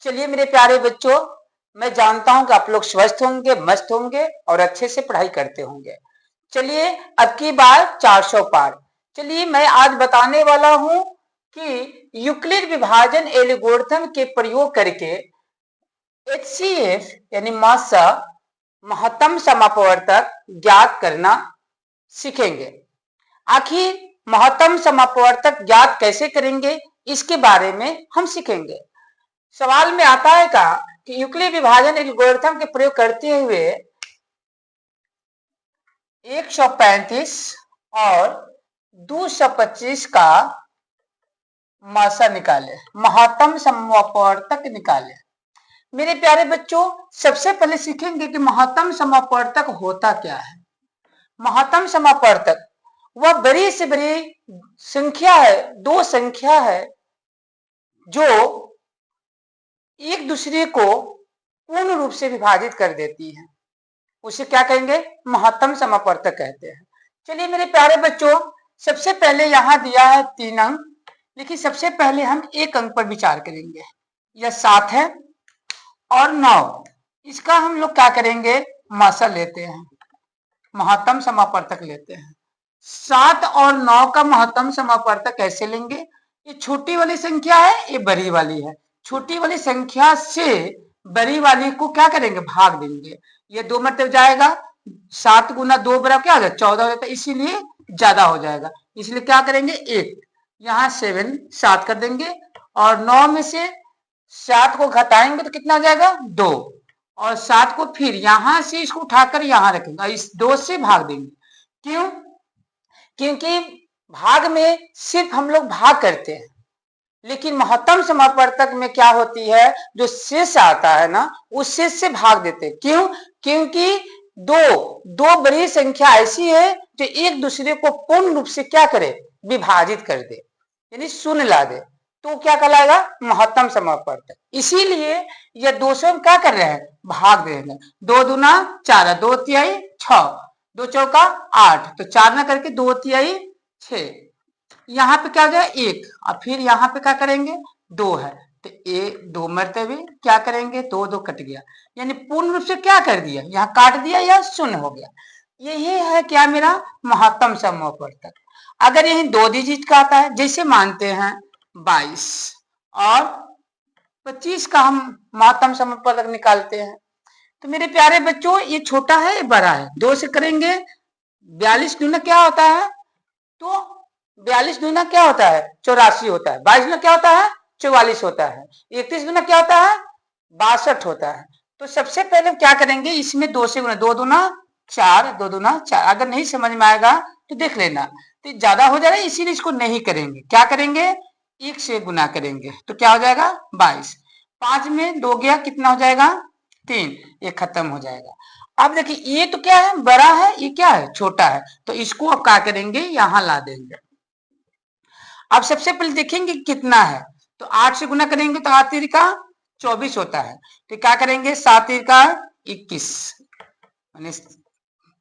चलिए मेरे प्यारे बच्चों, मैं जानता हूं कि आप लोग स्वस्थ होंगे, मस्त होंगे और अच्छे से पढ़ाई करते होंगे। चलिए अब की बार 400 पार। चलिए मैं आज बताने वाला हूं कि यूक्लिड विभाजन एल्गोरिथम के प्रयोग करके HCF यानी मासा महत्तम समापवर्तक ज्ञात करना सीखेंगे। आखिर महत्तम समापवर्तक ज्ञात कैसे करेंगे, इसके बारे में हम सीखेंगे। सवाल में आता है का कि यूक्लिड विभाजन एल्गोरिथम के प्रयोग करते हुए 135 और 225 का मासा निकाले, महत्तम समापवर्तक निकाले। मेरे प्यारे बच्चों, सबसे पहले सीखेंगे कि महत्तम समापवर्तक होता क्या है। महत्तम समापवर्तक वह बड़ी से बड़ी संख्या है, दो संख्या है जो एक दूसरे को पूर्ण रूप से विभाजित कर देती है, उसे क्या कहेंगे, महत्तम समापवर्तक कहते हैं। चलिए मेरे प्यारे बच्चों, सबसे पहले यहां दिया है 3 अंक, लेकिन सबसे पहले हम एक अंक पर विचार करेंगे। यह 7 है और 9, इसका हम लोग क्या करेंगे, मासा लेते हैं, महत्तम समापवर्तक लेते हैं। 7 और 9 का महत्तम समापवर्तक कैसे लेंगे, ये छोटी वाली संख्या है, ये बड़ी वाली है। छोटी वाली संख्या से बड़ी वाली को क्या करेंगे, भाग देंगे। ये 2 मरतब जाएगा, 7 गुना 2 बराबर क्या हो जाएगा, 14 हो जाता है, इसीलिए ज्यादा हो जाएगा। इसलिए क्या करेंगे, 1 यहाँ 7 कर देंगे और 9 में से 7 को घटाएंगे तो कितना आ जाएगा, 2, और 7 को फिर यहां से इसको उठाकर यहां रखेंगे, इस 2 से भाग देंगे। क्यों, क्योंकि भाग में सिर्फ हम लोग भाग करते हैं, लेकिन महत्तम समापवर्तक में क्या होती है, जो शेष आता है ना, उस शेष से भाग देते हैं। क्यों, क्योंकि दो बड़ी संख्या ऐसी है जो एक दूसरे को पूर्ण रूप से क्या करे, विभाजित कर दे, यानी शून्य ला दे, तो क्या कहलाएगा, महत्तम समापवर्तक। इसीलिए यह 200 क्या कर रहे हैं, भाग दे रहे हैं। 2 दूना 4, 2 तिहाई 6, 2 चौका 8, तो 4 ना करके 2 तिहाई 6, यहाँ पे क्या हो जाए 1, और फिर यहाँ पे क्या करेंगे, 2 है, तो 2 मरतबे क्या करेंगे, 2 2 कट गया, यानी पूर्ण रूप से क्या कर दिया, यहाँ काट दिया या शून्य हो गया। यही है क्या, मेरा महत्तम समापवर्तक। अगर यही 2 डिजिट का आता है, जैसे मानते हैं 22 और 25 का हम महत्तम समापवर्तक निकालते हैं, तो मेरे प्यारे बच्चों ये छोटा है ये बड़ा है, 2 से करेंगे 42 दूना क्या होता है, तो 42 दूना क्या होता है, 84 होता है। 22 दूना क्या होता है, 44 होता है। 31 दूना क्या होता है, 62 होता है। तो सबसे पहले हम क्या करेंगे, इसमें 2 से गुना, 2 दूना 4, 2 दूना 4। अगर नहीं समझ में आएगा तो देख लेना, तो ज्यादा हो जाएगा, इसीलिए इसको नहीं करेंगे। क्या करेंगे, 1 से गुना करेंगे, तो क्या हो जाएगा 22। 5 में 2 गया, कितना हो जाएगा 3, ये खत्म हो जाएगा। अब देखिए ये तो क्या है, बड़ा है, ये क्या है, छोटा है, तो इसको अब क्या करेंगे, यहां ला देंगे। अब सबसे पहले देखेंगे कितना है, तो 8 से गुना करेंगे तो 8 तीर का 24 होता है, तो क्या करेंगे 7 तीर का 21,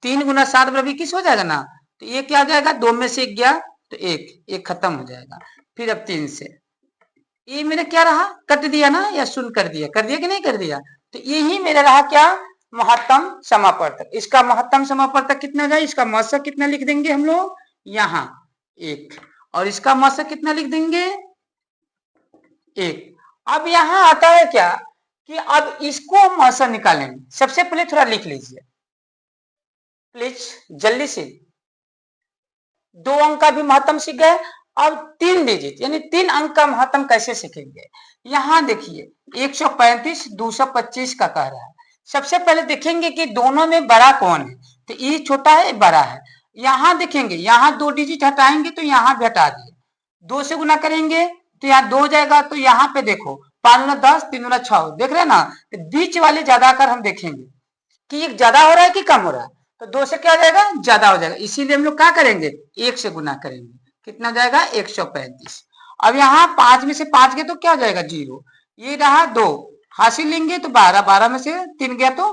3 गुना 7 बराबर 21 हो जाएगा ना। तो ये क्या हो जाएगा, 2 में से 1 गया तो 1 खत्म हो जाएगा। फिर अब 3 से ये मेरा क्या रहा, कट दिया ना या शून्य कर दिया कि नहीं कर दिया, तो यही मेरा रहा क्या, महत्तम समापवर्तक। इसका महत्तम समापवर्तक कितना जाए, इसका मासक कितना लिख देंगे हम लोग, यहाँ 1, और इसका मासक कितना लिख देंगे 1। अब यहाँ आता है क्या कि अब इसको हम मासक निकालेंगे। सबसे पहले थोड़ा लिख लीजिए प्लीज, जल्दी से। 2 अंक का भी महत्तम सीख गए, अब 3 डिजिट यानी 3 अंक का महत्तम कैसे सीखेंगे। यहां देखिए 135 225 का कह रहा है। सबसे पहले देखेंगे कि दोनों में बड़ा कौन है, तो ये छोटा है, बड़ा है। यहां देखेंगे, यहां 2 डिजिट हटाएंगे तो यहां भी हटा दिए, 2 से गुना करेंगे तो यहाँ 2 जाएगा, तो यहाँ पे देखो 5 गुना 10, 3 गुना 6, देख रहे हैं ना, तो बीच वाले ज्यादा कर हम देखेंगे कि एक ज्यादा हो रहा है कि कम हो रहा है, तो 2 से क्या हो जाएगा, ज्यादा हो जाएगा, इसीलिए हम लोग क्या करेंगे 1 से गुना करेंगे, कितना जाएगा 135। अब यहाँ 5 में से 5 गए तो क्या हो जाएगा 0, ये रहा 2, हासिल लेंगे तो 12, 12 में से 3 गया तो,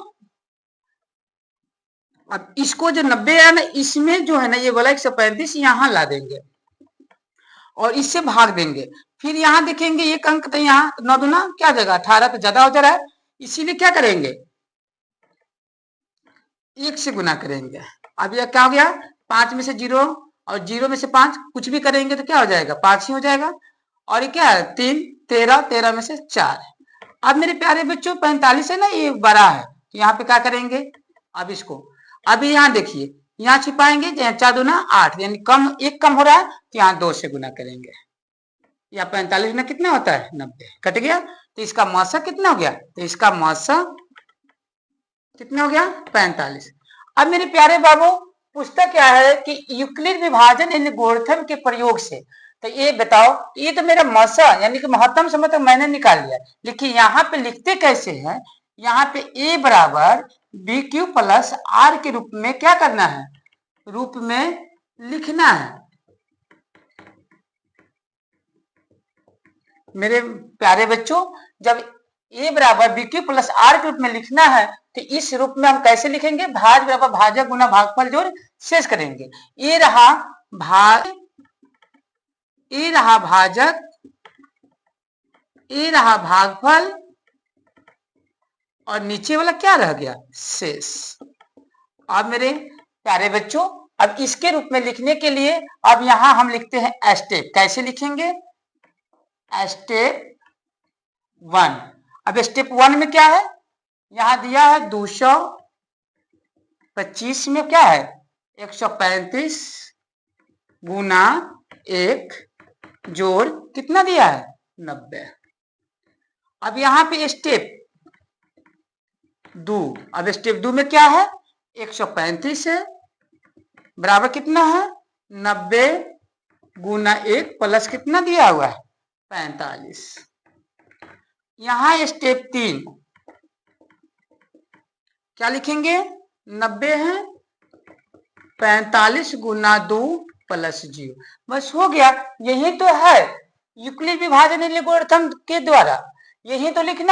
अब इसको जो 90 है ना, इसमें जो है ना ये बोला 135 यहाँ ला देंगे, और इससे भाग देंगे। फिर यहाँ देखेंगे एक अंक तो यहाँ 9 दूना क्या जगह 18 तो ज्यादा हो जा रहा है, इसीलिए क्या करेंगे 1 से गुना करेंगे। अब यह क्या हो गया 5 में से 0 और 0 में से 5 कुछ भी करेंगे तो क्या हो जाएगा 5 ही हो जाएगा। और ये क्या है 3 13 13 में से 4। अब मेरे प्यारे बच्चों 45 है ना ये बड़ा है तो यहाँ पे क्या करेंगे अब इसको अभी यहाँ देखिए यहाँ छिपाएंगे 4 दूना 8 यानी कम एक कम हो रहा है तो यहाँ 2 से गुना करेंगे। या 45 में कितना होता है 90 कट गया तो इसका मौसा कितना हो गया तो इसका मौसा कितना हो गया 45। अब मेरे प्यारे बाबू पूछता क्या है कि यूक्लिड विभाजन एल्गोरिथम के प्रयोग से तो ये बताओ ये तो मेरा मौसा यानी कि महत्तम समय तक मैंने निकाल लिया, लेकिन यहाँ पे लिखते कैसे हैं यहाँ पे a बराबर बी क्यू प्लस आर के रूप में क्या करना है रूप में लिखना है। मेरे प्यारे बच्चों जब a बराबर बी क्यू प्लस आर के रूप में लिखना है तो इस रूप में हम कैसे लिखेंगे भाज बराबर भाजक गुना भागफल जोड़ शेष करेंगे। ये रहा भाजक ये रहा भागफल और नीचे वाला क्या रह गया शेष। अब मेरे प्यारे बच्चों अब इसके रूप में लिखने के लिए अब यहां हम लिखते हैं स्टेप। कैसे लिखेंगे स्टेप 1। अब स्टेप 1 में क्या है यहां दिया है 225 में क्या है 135 गुना 1 जोड़ कितना दिया है 90। अब यहाँ पे स्टेप 2 अब स्टेप 2 में क्या है 135 है बराबर कितना है 90 गुना 1 प्लस कितना दिया हुआ है 45। यहाँ स्टेप 3 क्या लिखेंगे 90 है 45 गुना 2 प्लस 0 बस हो गया। यही तो है यूक्लिड विभाजन एल्गोरिथम के द्वारा यही तो लिखना